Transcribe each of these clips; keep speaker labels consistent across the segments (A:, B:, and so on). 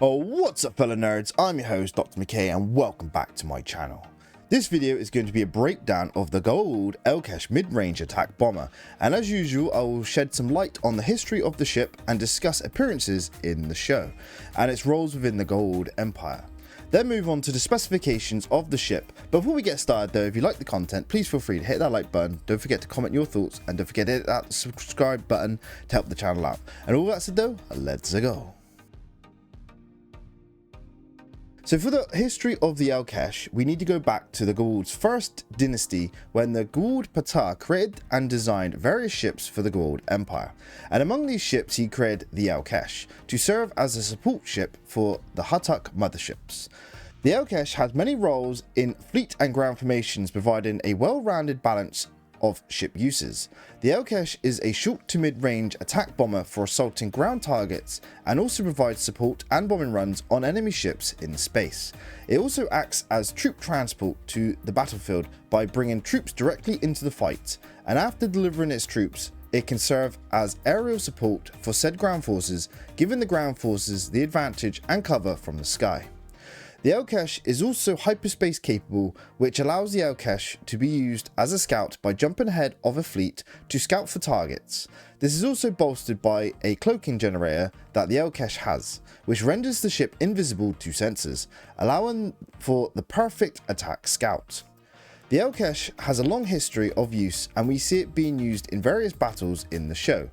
A: Oh, what's up fellow nerds, I'm your host Dr. McKay and welcome back to my channel. This video is going to be a breakdown of the Goa'uld LCAS mid-range attack bomber, and as usual I will shed some light on the history of the ship and discuss appearances in the show, and its roles within the Goa'uld Empire. Then move on to the specifications of the ship. Before we get started though, if you like the content, please feel free to hit that like button, don't forget to comment your thoughts, and don't forget to hit that subscribe button to help the channel out. And all that said though, let's go. So for the history of the LCAS, we need to go back to the Goa'uld's first dynasty when the Goa'uld Patah created and designed various ships for the Goa'uld Empire. And among these ships he created the LCAS to serve as a support ship for the Huttuk motherships. The LCAS has many roles in fleet and ground formations, providing a well-rounded balance of ship uses. The LCAS is a short to mid-range attack bomber for assaulting ground targets and also provides support and bombing runs on enemy ships in space. It also acts as troop transport to the battlefield by bringing troops directly into the fight, and after delivering its troops it can serve as aerial support for said ground forces, giving the ground forces the advantage and cover from the sky. The LCAS is also hyperspace capable, which allows the LCAS to be used as a scout by jumping ahead of a fleet to scout for targets. This is also bolstered by a cloaking generator that the LCAS has, which renders the ship invisible to sensors, allowing for the perfect attack scout. The LCAS has a long history of use, and we see it being used in various battles in the show.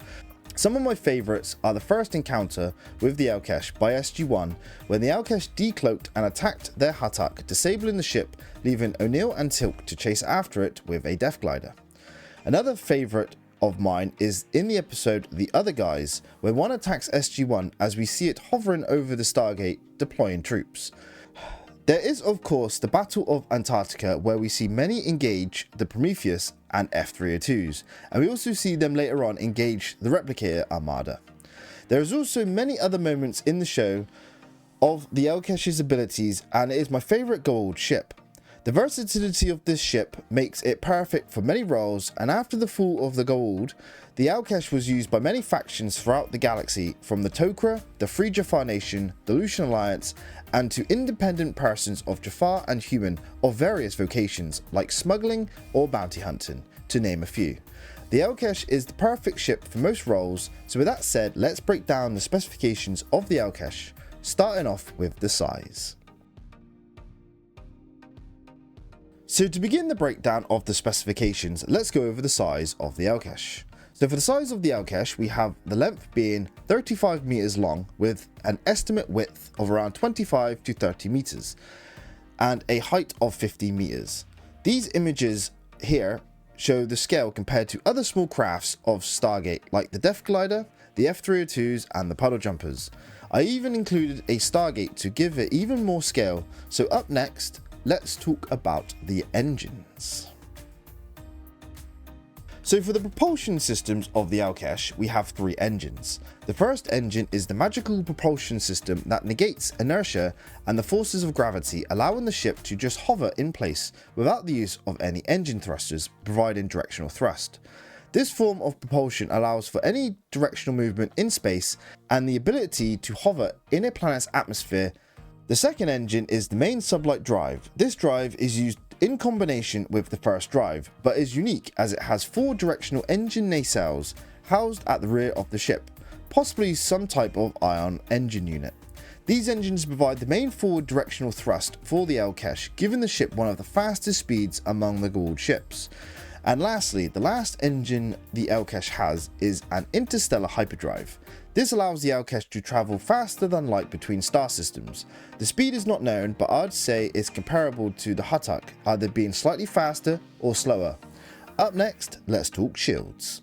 A: Some of my favourites are the first encounter with the LCAS by SG-1, when the LCAS decloaked and attacked their Huttuk, disabling the ship, leaving O'Neill and Tilk to chase after it with a Death Glider. Another favourite of mine is in the episode The Other Guys, where one attacks SG-1 as we see it hovering over the Stargate deploying troops. There is of course the Battle of Antarctica, where we see many engage the Prometheus and F-302s, and we also see them later on engage the Replicator Armada. There is also many other moments in the show of the LCAS's abilities, and it is my favourite Goa'uld ship. The versatility of this ship makes it perfect for many roles, and after the fall of the Goa'uld, the LCAS was used by many factions throughout the galaxy, from the Tok'ra, the Free Jafar Nation, the Lucian Alliance, and to independent persons of Jafar and human of various vocations like smuggling or bounty hunting, to name a few. The LCAS is the perfect ship for most roles, so with that said, let's break down the specifications of the LCAS, starting off with the size. So to begin the breakdown of the specifications, let's go over the size of the LCAS. So for the size of the LCAS, we have the length being 35 meters long with an estimate width of around 25 to 30 meters and a height of 50 meters. These images here show the scale compared to other small crafts of Stargate like the Death Glider, the F-302s and the Puddle Jumpers. I even included a Stargate to give it even more scale. So up next, let's talk about the engines. So for the propulsion systems of the LCAS, we have three engines. The first engine is the magical propulsion system that negates inertia and the forces of gravity, allowing the ship to just hover in place without the use of any engine thrusters, providing directional thrust. This form of propulsion allows for any directional movement in space and the ability to hover in a planet's atmosphere. The second engine is the main sublight drive. This drive is used in combination with the first drive, but is unique as it has four directional engine nacelles housed at the rear of the ship, possibly some type of ion engine unit. These engines provide the main forward directional thrust for the LCAS, giving the ship one of the fastest speeds among the Goa'uld ships. And lastly, the last engine the LCAS has is an interstellar hyperdrive. This allows the LCAS to travel faster than light between star systems. The speed is not known, but I'd say it's comparable to the Huttuk, either being slightly faster or slower. Up next, let's talk shields.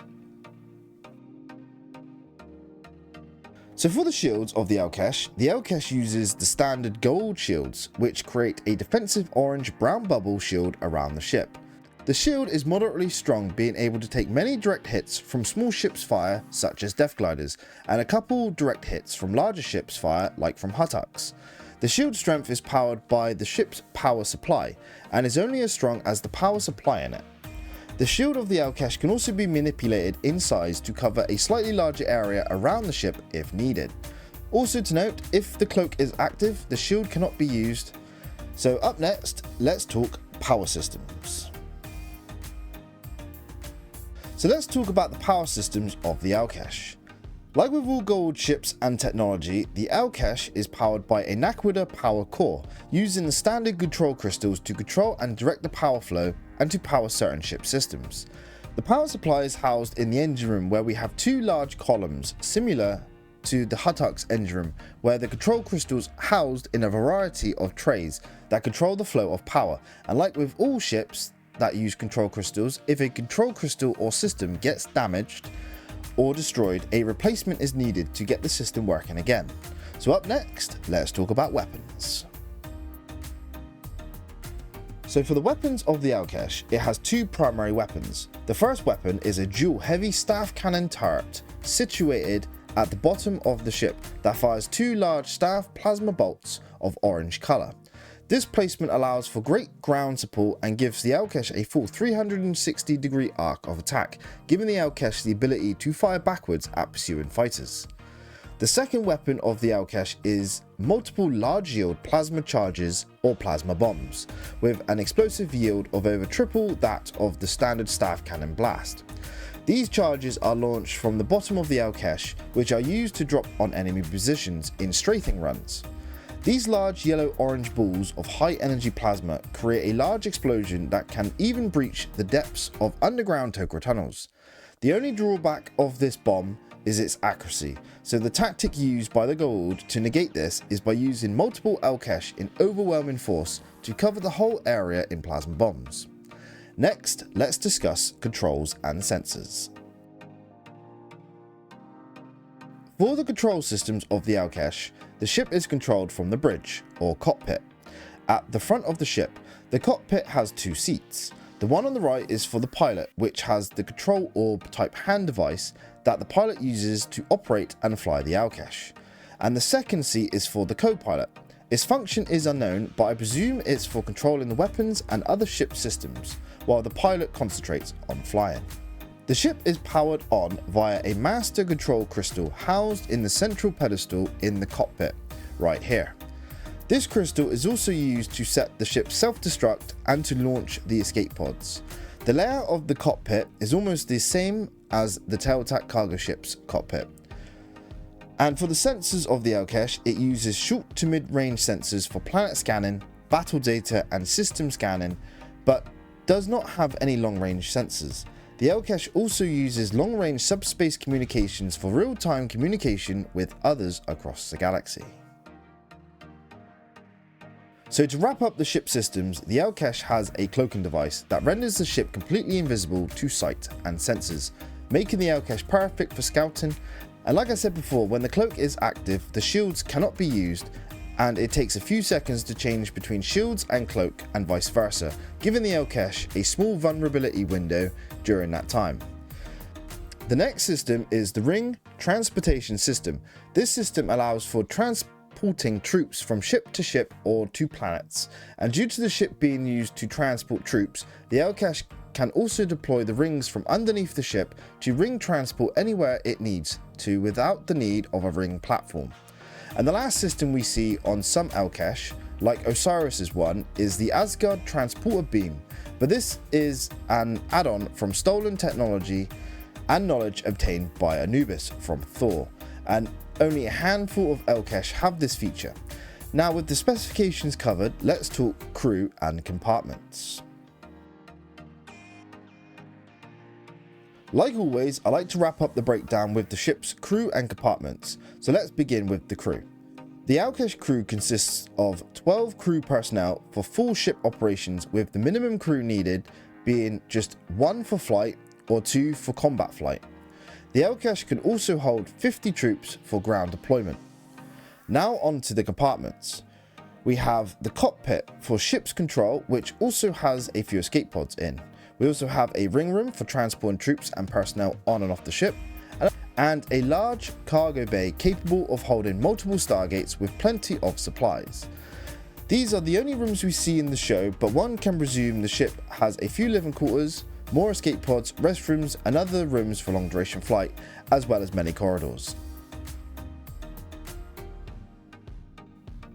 A: So for the shields of the LCAS uses the standard Goa'uld shields, which create a defensive orange-brown bubble shield around the ship. The shield is moderately strong, being able to take many direct hits from small ships' fire such as Death Gliders, and a couple direct hits from larger ships' fire like from Huttuks. The shield strength is powered by the ship's power supply, and is only as strong as the power supply in it. The shield of the LCAS can also be manipulated in size to cover a slightly larger area around the ship if needed. Also to note, if the cloak is active, the shield cannot be used. So up next, let's talk power systems. So let's talk about the power systems of the Alcash. Like with all Goa'uld ships and technology, the Alcash is powered by a Naquadah power core, using the standard control crystals to control and direct the power flow and to power certain ship systems. The power supply is housed in the engine room, where we have two large columns similar to the Huttuk's engine room, where the control crystals housed in a variety of trays that control the flow of power. And like with all ships that use control crystals, if a control crystal or system gets damaged or destroyed, a replacement is needed to get the system working again. So up next, let's talk about weapons. So for the weapons of the Alcash, it has two primary weapons. The first weapon is a dual heavy staff cannon turret situated at the bottom of the ship that fires two large staff plasma bolts of orange colour. This placement allows for great ground support and gives the Alcash a full 360-degree arc of attack, giving the Alcash the ability to fire backwards at pursuing fighters. The second weapon of the Alcash is multiple large yield plasma charges or plasma bombs, with an explosive yield of over triple that of the standard staff cannon blast. These charges are launched from the bottom of the Alcash, which are used to drop on enemy positions in strafing runs. These large yellow-orange balls of high-energy plasma create a large explosion that can even breach the depths of underground Tok'ra tunnels. The only drawback of this bomb is its accuracy, so the tactic used by the Goa'uld to negate this is by using multiple Alcash in overwhelming force to cover the whole area in plasma bombs. Next, let's discuss controls and sensors. For the control systems of the Alcash, the ship is controlled from the bridge, or cockpit. At the front of the ship, the cockpit has two seats. The one on the right is for the pilot, which has the control orb type hand device that the pilot uses to operate and fly the Alcash. And the second seat is for the co-pilot. Its function is unknown, but I presume it's for controlling the weapons and other ship systems, while the pilot concentrates on flying. The ship is powered on via a master control crystal housed in the central pedestal in the cockpit, right here. This crystal is also used to set the ship self-destruct and to launch the escape pods. The layout of the cockpit is almost the same as the tail-attack cargo ship's cockpit. And for the sensors of the Alcash, it uses short to mid-range sensors for planet scanning, battle data and system scanning, but does not have any long-range sensors. The Alcash also uses long-range subspace communications for real-time communication with others across the galaxy. So to wrap up the ship systems, the Alcash has a cloaking device that renders the ship completely invisible to sight and sensors, making the Alcash perfect for scouting. And like I said before, when the cloak is active, the shields cannot be used, and it takes a few seconds to change between shields and cloak and vice versa, giving the Alcash a small vulnerability window during that time. The next system is the Ring Transportation System. This system allows for transporting troops from ship to ship or to planets, and due to the ship being used to transport troops, the Alcash can also deploy the rings from underneath the ship to ring transport anywhere it needs to without the need of a ring platform. And the last system we see on some Alcash, like Osiris's one, is the Asgard Transporter Beam, but this is an add-on from stolen technology and knowledge obtained by Anubis from Thor, and only a handful of Alcash have this feature. Now with the specifications covered, let's talk crew and compartments. Like always, I like to wrap up the breakdown with the ship's crew and compartments, so let's begin with the crew. The Alcash crew consists of 12 crew personnel for full ship operations, with the minimum crew needed being just 1 for flight or 2 for combat flight. The Alcash can also hold 50 troops for ground deployment. Now on to the compartments. We have the cockpit for ship's control, which also has a few escape pods in. We also have a ring room for transporting troops and personnel on and off the ship, and a large cargo bay capable of holding multiple Stargates with plenty of supplies. These are the only rooms we see in the show, but one can presume the ship has a few living quarters, more escape pods, restrooms and other rooms for long duration flight, as well as many corridors.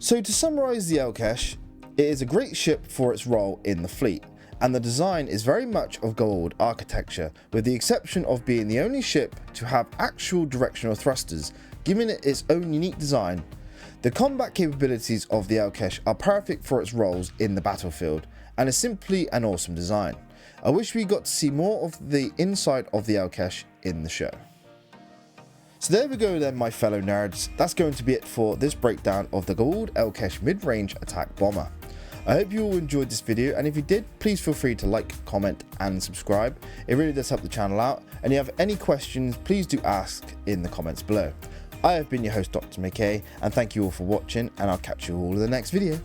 A: So to summarise the Alcash, it is a great ship for its role in the fleet, and the design is very much of Goa'uld architecture, with the exception of being the only ship to have actual directional thrusters, giving it its own unique design. The combat capabilities of the Alcash are perfect for its roles in the battlefield, and is simply an awesome design. I wish we got to see more of the inside of the Alcash in the show. So there we go then, my fellow nerds. That's going to be it for this breakdown of the Goa'uld Alcash mid-range attack bomber. I hope you all enjoyed this video, and if you did, please feel free to like, comment and subscribe. It really does help the channel out, and if you have any questions, please do ask in the comments below. I have been your host, Dr. McKay, and thank you all for watching, and I'll catch you all in the next video.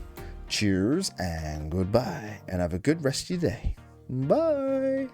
A: Cheers and goodbye, and have a good rest of your day. Bye.